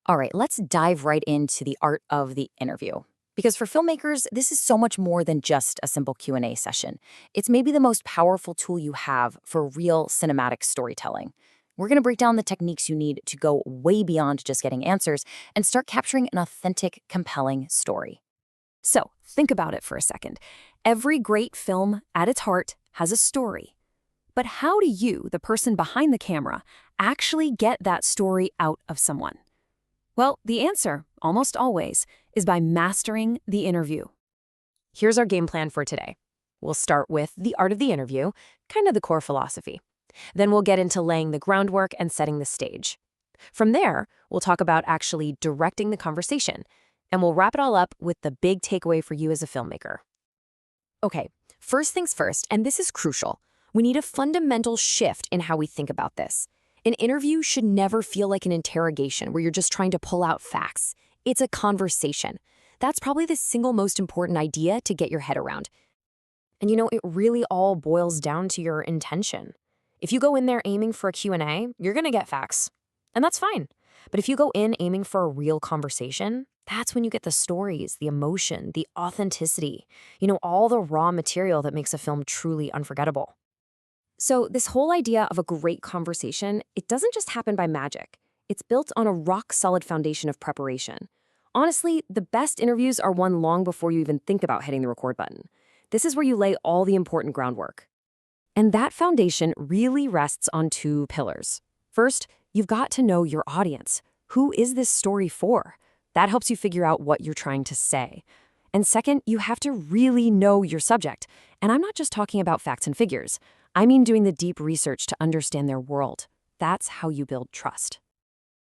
All right, let's dive right into the art of the interview. Because for filmmakers, this is so much more than just a simple Q&A session. It's maybe the most powerful tool you have for real cinematic storytelling. We're going to break down the techniques you need to go way beyond just getting answers and start capturing an authentic, compelling story. So, think about it for a second. Every great film, at its heart, has a story. But how do you, the person behind the camera, actually get that story out of someone? Well, the answer, almost always, is by mastering the interview. Here's our game plan for today. We'll start with the art of the interview, kind of the core philosophy. Then we'll get into laying the groundwork and setting the stage. From there, we'll talk about actually directing the conversation, and we'll wrap it all up with the big takeaway for you as a filmmaker. Okay, first things first, and this is crucial. We need a fundamental shift in how we think about this. An interview should never feel like an interrogation where you're just trying to pull out facts. It's a conversation. That's probably the single most important idea to get your head around. And it really all boils down to your intention. If you go in there aiming for a Q&A, you're going to get facts. And that's fine. But if you go in aiming for a real conversation, that's when you get the stories, the emotion, the authenticity, all the raw material that makes a film truly unforgettable. So this whole idea of a great conversation, it doesn't just happen by magic. It's built on a rock-solid foundation of preparation. Honestly, the best interviews are won long before you even think about hitting the record button. This is where you lay all the important groundwork. And that foundation really rests on two pillars. First, you've got to know your audience. Who is this story for? That helps you figure out what you're trying to say. And second, you have to really know your subject. And I'm not just talking about facts and figures. I mean doing the deep research to understand their world. That's how you build trust.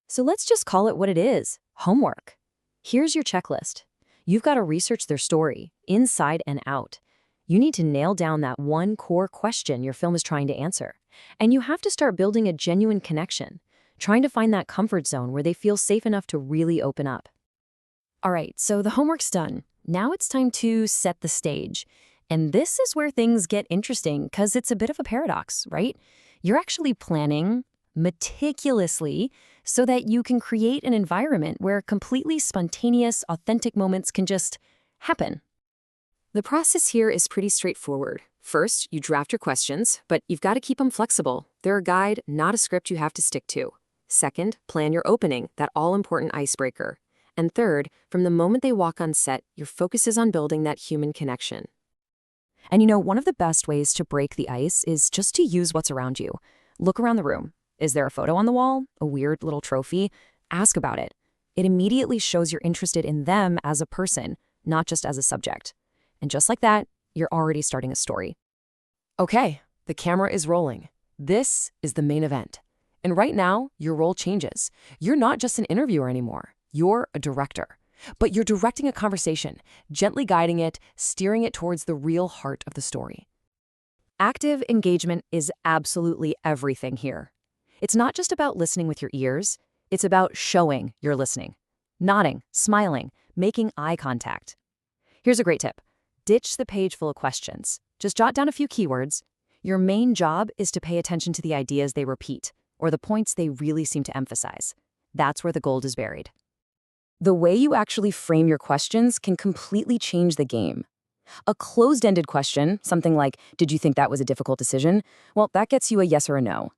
So let's just call it what it is, homework. Here's your checklist. You've got to research their story, inside and out. You need to nail down that one core question your film is trying to answer. And you have to start building a genuine connection, trying to find that comfort zone where they feel safe enough to really open up. All right, so the homework's done. Now it's time to set the stage. And this is where things get interesting because it's a bit of a paradox, right? You're actually planning meticulously so that you can create an environment where completely spontaneous, authentic moments can just happen. The process here is pretty straightforward. First, you draft your questions, but you've got to keep them flexible. They're a guide, not a script you have to stick to. Second, plan your opening, that all-important icebreaker. And third, from the moment they walk on set, your focus is on building that human connection. And one of the best ways to break the ice is just to use what's around you. Look around the room. Is there a photo on the wall? A weird little trophy? Ask about it. It immediately shows you're interested in them as a person, not just as a subject. And just like that, you're already starting a story. Okay, the camera is rolling. This is the main event. And right now, your role changes. You're not just an interviewer anymore. You're a director. But you're directing a conversation, gently guiding it, steering it towards the real heart of the story. Active engagement is absolutely everything here. It's not just about listening with your ears, it's about showing you're listening. Nodding, smiling, making eye contact. Here's a great tip. Ditch the page full of questions. Just jot down a few keywords. Your main job is to pay attention to the ideas they repeat, or the points they really seem to emphasize. That's where the gold is buried. The way you actually frame your questions can completely change the game. A closed-ended question, something like, did you think that was a difficult decision? Well, that gets you a yes or a no.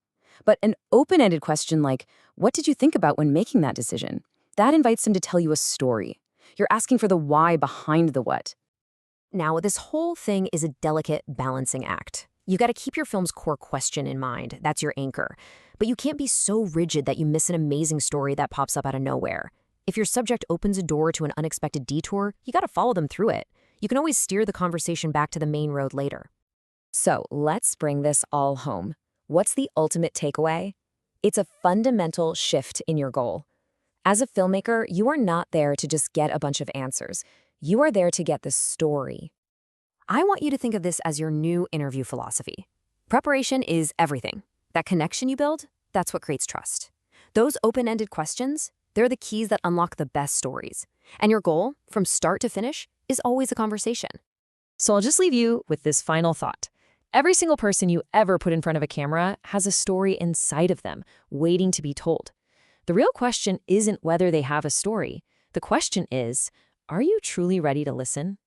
But an open-ended question like, what did you think about when making that decision? That invites them to tell you a story. You're asking for the why behind the what. Now, this whole thing is a delicate balancing act. You got to keep your film's core question in mind. That's your anchor. But you can't be so rigid that you miss an amazing story that pops up out of nowhere. If your subject opens a door to an unexpected detour, you got to follow them through it. You can always steer the conversation back to the main road later. So let's bring this all home. What's the ultimate takeaway? It's a fundamental shift in your goal. As a filmmaker, you are not there to just get a bunch of answers. You are there to get the story. I want you to think of this as your new interview philosophy. Preparation is everything. That connection you build, that's what creates trust. Those open-ended questions, they're the keys that unlock the best stories. And your goal, from start to finish, is always a conversation. So I'll just leave you with this final thought. Every single person you ever put in front of a camera has a story inside of them, waiting to be told. The real question isn't whether they have a story. The question is, are you truly ready to listen?